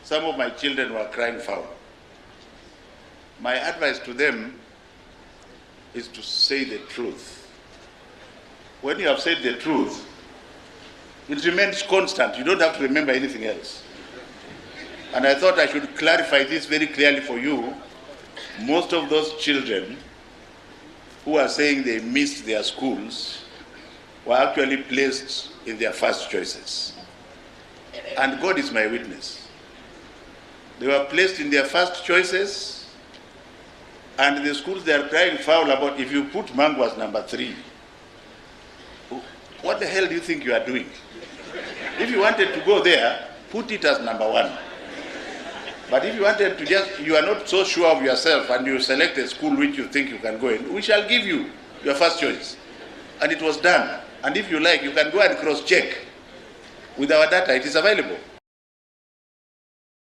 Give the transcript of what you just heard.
some of my children were crying foul. My advice to them is to say the truth. When you have said the truth, it remains constant. You don't have to remember anything else. And I thought I should clarify this very clearly for you. Most of those children who are saying they missed their schools were actually placed in their first choices. And God is my witness. They were placed in their first choices, and the schools they are crying foul about, if you put Mango as number 3, what the hell do you think you are doing? If you wanted to go there, put it as number 1. But if you wanted to you are not so sure of yourself and you select a school which you think you can go in, we shall give you your first choice. And it was done. And if you like, you can go and cross-check with our data. It is available.